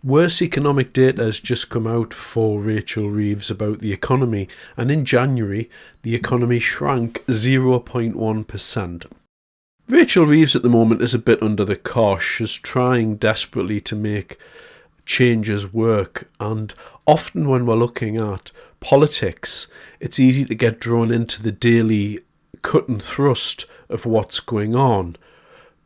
Worse economic data has just come out for Rachel Reeves about the economy, and in January, the economy shrank 0.1%. Rachel Reeves at the moment is a bit under the cosh. She's trying desperately to make changes work, and often when we're looking at politics, it's easy to get drawn into the daily cut and thrust of what's going on,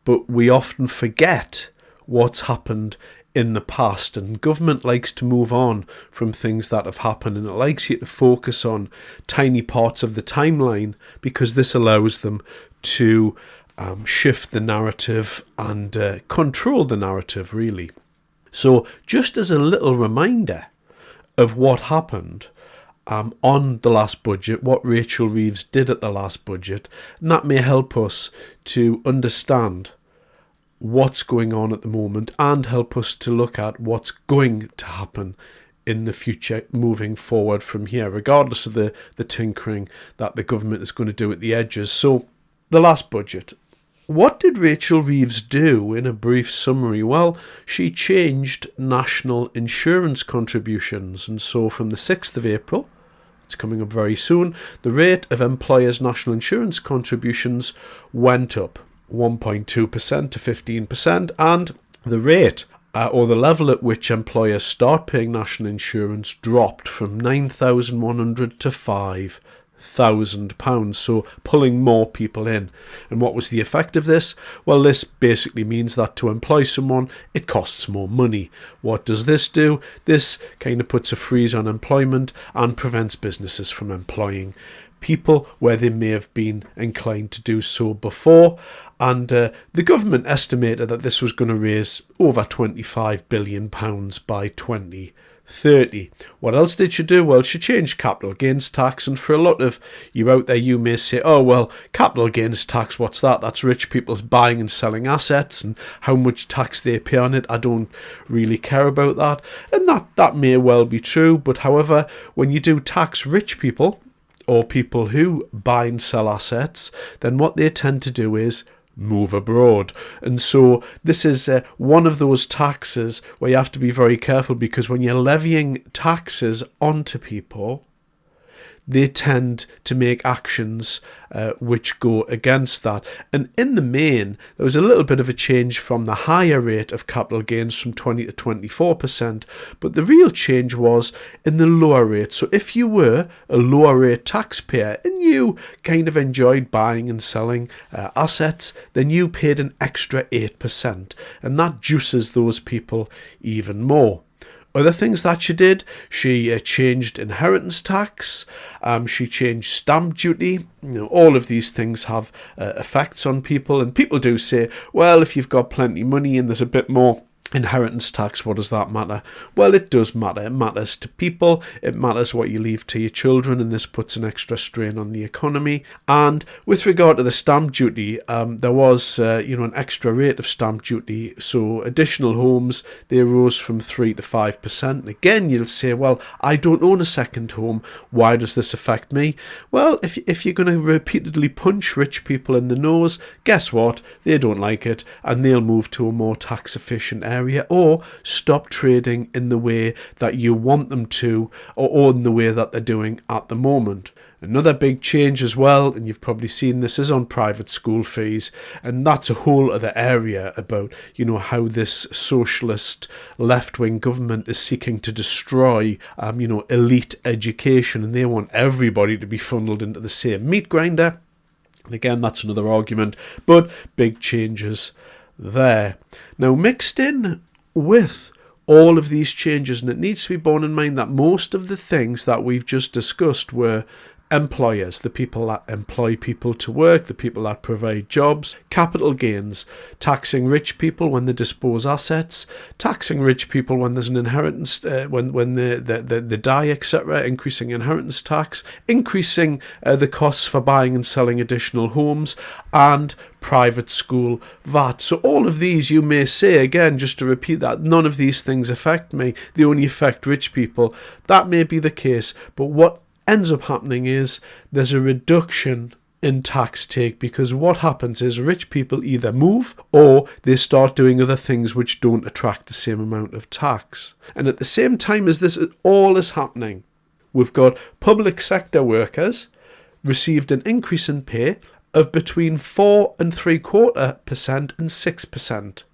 but we often forget what's happened in the past, and government likes to move on from things that have happened, and it likes you to focus on tiny parts of the timeline because this allows them to shift the narrative and control the narrative, really. So just as a little reminder of what happened on the last budget, what Rachel Reeves did at the last budget, and that may help us to understand what's going on at the moment and help us to look at what's going to happen in the future moving forward from here, regardless of the tinkering that the government is going to do at the edges. So the last budget. What did Rachel Reeves do in a brief summary? Well, she changed national insurance contributions, and so from the 6th of April, it's coming up very soon, the rate of employers' national insurance contributions went up 1.2% to 15%, and the rate or the level at which employers start paying national insurance dropped from £9,100 to £5,000, so pulling more people in. And what was the effect of this? Well, this basically means that to employ someone, it costs more money. What does this do? This kind of puts a freeze on employment and prevents businesses from employing people where they may have been inclined to do so before. And the government estimated that this was going to raise over £25 billion by 2030. What else did she do? Well, she changed capital gains tax, and for a lot of you out there, you may say, oh, well, capital gains tax, what's that? That's rich people buying and selling assets, and how much tax they pay on it. I don't really care about that. And that may well be true, but however, when you do tax rich people, or people who buy and sell assets, then what they tend to do is move abroad. And so this is one of those taxes where you have to be very careful, because when you're levying taxes onto people, they tend to make actions which go against that. And in the main, there was a little bit of a change from the higher rate of capital gains from 20 to 24%, but the real change was in the lower rate. So if you were a lower rate taxpayer and you kind of enjoyed buying and selling assets, then you paid an extra 8%, and that juices those people even more. Other things that she did, she changed inheritance tax, she changed stamp duty. All of these things have effects on people, and people do say, well, if you've got plenty of money and there's a bit more inheritance tax, what does that matter? Well, it does matter. It matters to people. It matters what you leave to your children, and this puts an extra strain on the economy. And with regard to the stamp duty, there was an extra rate of stamp duty. So additional homes, they rose from 3 to 5%. And again, you'll say, well, I don't own a second home. Why does this affect me? Well, if you're going to repeatedly punch rich people in the nose, guess what? They don't like it, and they'll move to a more tax efficient area, or stop trading in the way that you want them to, or in the way that they're doing at the moment. Another big change as well, and you've probably seen this, is on private school fees, and that's a whole other area about how this socialist left-wing government is seeking to destroy elite education, and they want everybody to be funneled into the same meat grinder. And again, that's another argument, but big changes there. Now, mixed in with all of these changes, and it needs to be borne in mind that most of the things that we've just discussed were employers, the people that employ people to work, the people that provide jobs, capital gains, taxing rich people when they dispose assets, taxing rich people when there's an inheritance, when they die, etc., increasing inheritance tax, increasing the costs for buying and selling additional homes, and private school VAT. So all of these, you may say, again, just to repeat that, none of these things affect me, they only affect rich people. That may be the case, but what ends up happening is there's a reduction in tax take, because what happens is rich people either move or they start doing other things which don't attract the same amount of tax. And at the same time as this all is happening, we've got public sector workers received an increase in pay of between 4.75% and 6%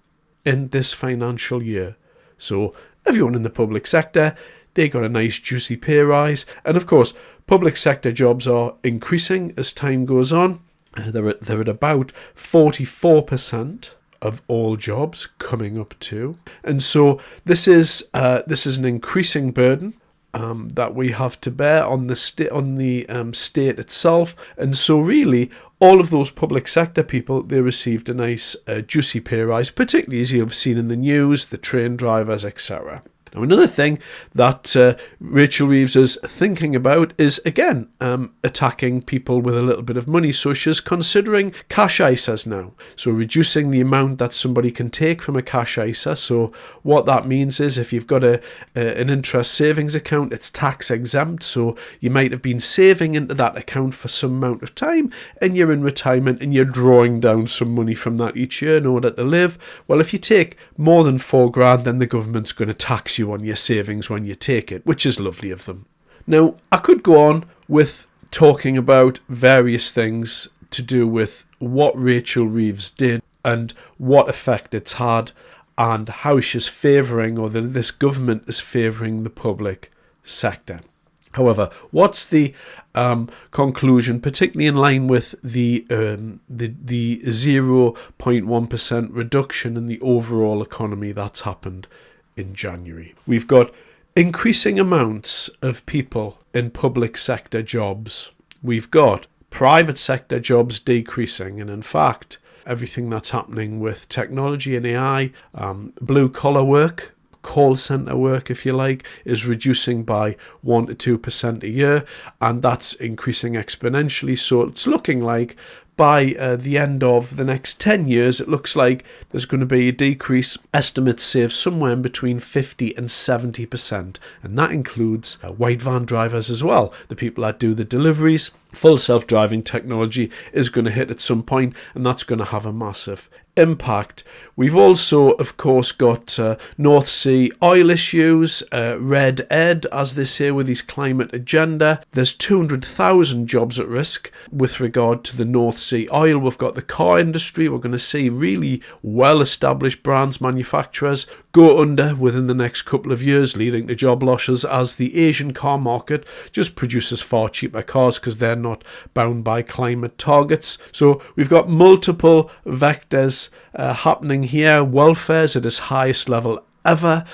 in this financial year. So everyone in the public sector, they got a nice juicy pay rise. And of course, public sector jobs are increasing as time goes on. They're at about 44% of all jobs coming up to. And so this is an increasing burden that we have to bear on the state itself. And so really, all of those public sector people, they received a nice juicy pay rise, particularly as you've seen in the news, the train drivers, etc. Now, another thing that Rachel Reeves is thinking about is, again, attacking people with a little bit of money. So she's considering cash ISAs now. So reducing the amount that somebody can take from a cash ISA. So what that means is if you've got an interest savings account, it's tax exempt. So you might have been saving into that account for some amount of time and you're in retirement and you're drawing down some money from that each year in order to live. Well, if you take more than $4,000, then the government's going to tax you on your savings when you take it, which is lovely of them. Now, I could go on with talking about various things to do with what Rachel Reeves did and what effect it's had and how she's favouring, or that this government is favouring, the public sector. However, what's the conclusion, particularly in line with the 0.1% reduction in the overall economy that's happened in January? We've got increasing amounts of people in public sector jobs. We've got private sector jobs decreasing, and in fact, everything that's happening with technology and AI, blue collar work, call centre work, if you like, is reducing by 1 to 2% a year, and that's increasing exponentially. So it's looking like by the end of the next 10 years, it looks like there's going to be a decrease. Estimates say somewhere in between 50 and 70%. And that includes white van drivers as well, the people that do the deliveries. Full self-driving technology is going to hit at some point, and that's going to have a massive impact. We've also, of course, got North Sea oil issues, red ed, as they say, with his climate agenda. There's 200,000 jobs at risk with regard to the North Sea oil. We've got the car industry. We're going to see really well-established brands, manufacturers, go under within the next couple of years, leading to job losses as the Asian car market just produces far cheaper cars because they're not bound by climate targets. So we've got multiple vectors happening here. Welfare's at its highest level ever.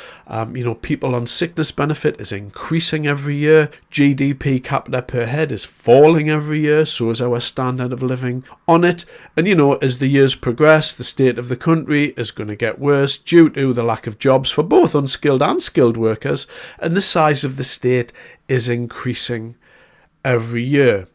People on sickness benefit is increasing every year. GDP capita per head is falling every year. So is our standard of living on it. And, as the years progress, the state of the country is going to get worse due to the lack of jobs for both unskilled and skilled workers. And the size of the state is increasing every year.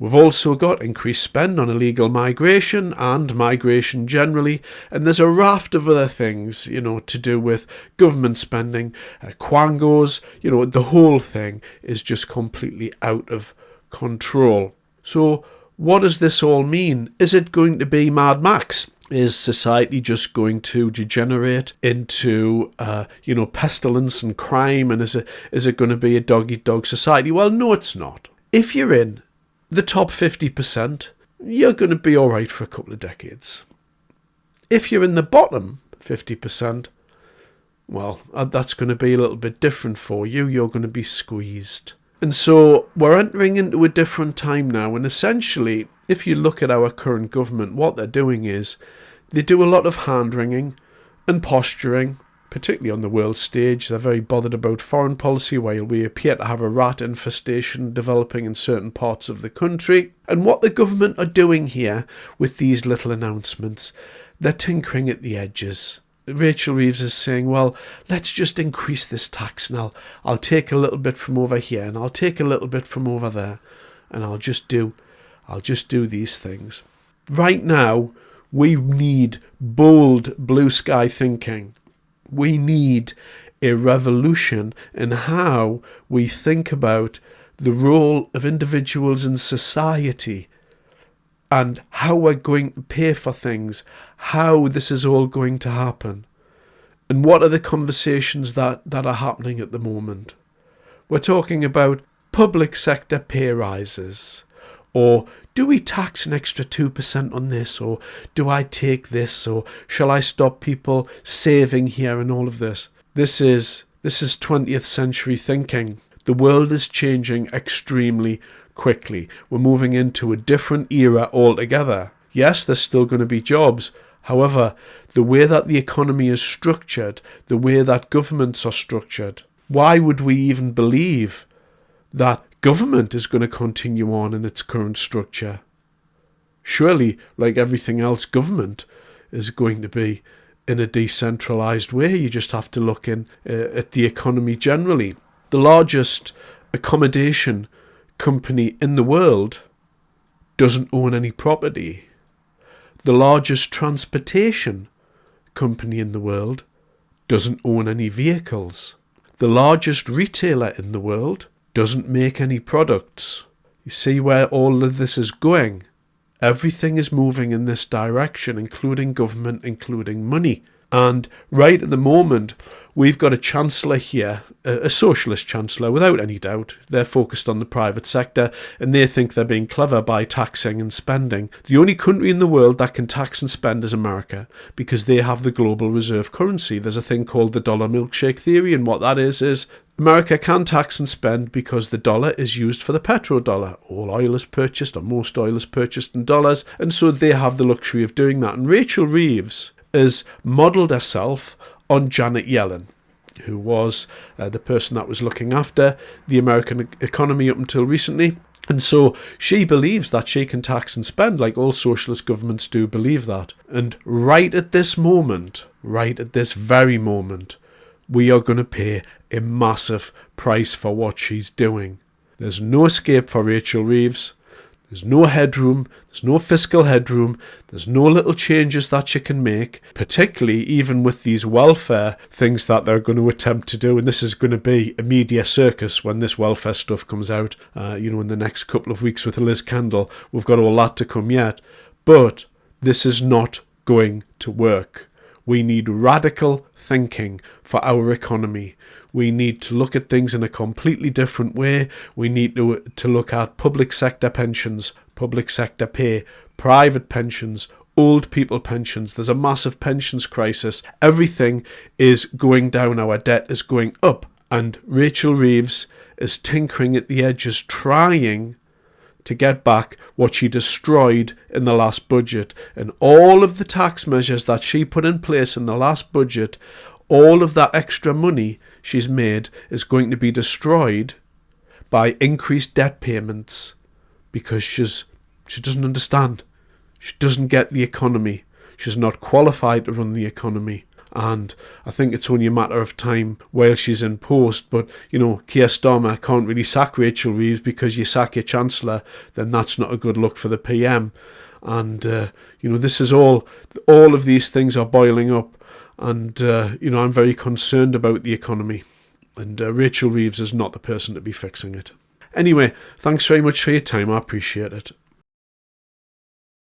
We've also got increased spend on illegal migration and migration generally, and there's a raft of other things, to do with government spending, quangos, the whole thing is just completely out of control. So what does this all mean? Is it going to be Mad Max? Is society just going to degenerate into, pestilence and crime, and is it going to be a dog-eat-dog society? Well, no, it's not. If you're in the top 50%, you're going to be all right for a couple of decades. If you're in the bottom 50%, well, that's going to be a little bit different for you. You're going to be squeezed. And so we're entering into a different time now. And essentially, if you look at our current government, what they're doing is they do a lot of hand-wringing and posturing, particularly on the world stage. They're very bothered about foreign policy, while we appear to have a rat infestation developing in certain parts of the country. And what the government are doing here with these little announcements, they're tinkering at the edges. Rachel Reeves is saying, well, let's just increase this tax now. I'll take a little bit from over here and I'll take a little bit from over there, and I'll just do these things. Right now, we need bold blue sky thinking. We need a revolution in how we think about the role of individuals in society and how we're going to pay for things, how this is all going to happen. And what are the conversations that are happening at the moment? We're talking about public sector pay rises, or do we tax an extra 2% on this, or do I take this, or shall I stop people saving here, and all of this. This is 20th century thinking. The world is changing extremely quickly. We're moving into a different era altogether. Yes, there's still going to be jobs. However, the way that the economy is structured, the way that governments are structured, why would we even believe that government is going to continue on in its current structure? Surely, like everything else, government is going to be in a decentralized way. You just have to look at the economy generally. The largest accommodation company in the world doesn't own any property. The largest transportation company in the world doesn't own any vehicles. The largest retailer in the world doesn't make any products. You see where all of this is going? Everything is moving in this direction, including government, including money. And right at the moment, we've got a chancellor here, a socialist chancellor, without any doubt. They're focused on the private sector, and they think they're being clever by taxing and spending. The only country in the world that can tax and spend is America, because they have the global reserve currency. There's a thing called the dollar milkshake theory, and what that is America can tax and spend because the dollar is used for the petrodollar. All oil is purchased, or most oil is purchased in dollars, and so they have the luxury of doing that. And Rachel Reeves has modelled herself on Janet Yellen, who was the person that was looking after the American economy up until recently. And so she believes that she can tax and spend, like all socialist governments do believe that. And right at this moment, right at this very moment, we are going to pay a massive price for what she's doing. There's no escape for Rachel Reeves. There's no headroom, there's no fiscal headroom, there's no little changes that you can make, particularly even with these welfare things that they're going to attempt to do. And this is going to be a media circus when this welfare stuff comes out, in the next couple of weeks with Liz Kendall. We've got all that to come yet. But this is not going to work. We need radical thinking for our economy. We need to look at things in a completely different way. We need to look at public sector pensions, public sector pay, private pensions, old people pensions. There's a massive pensions crisis. Everything is going down. Our debt is going up. And Rachel Reeves is tinkering at the edges, trying to get back what she destroyed in the last budget. And all of the tax measures that she put in place in the last budget, all of that extra money she's made is going to be destroyed by increased debt payments, because she doesn't understand. She doesn't get the economy. She's not qualified to run the economy. And I think it's only a matter of time while she's in post. But, Keir Starmer can't really sack Rachel Reeves, because you sack your Chancellor, then that's not a good look for the PM. And, this is all of these things are boiling up. And, I'm very concerned about the economy. And Rachel Reeves is not the person to be fixing it. Anyway, thanks very much for your time. I appreciate it.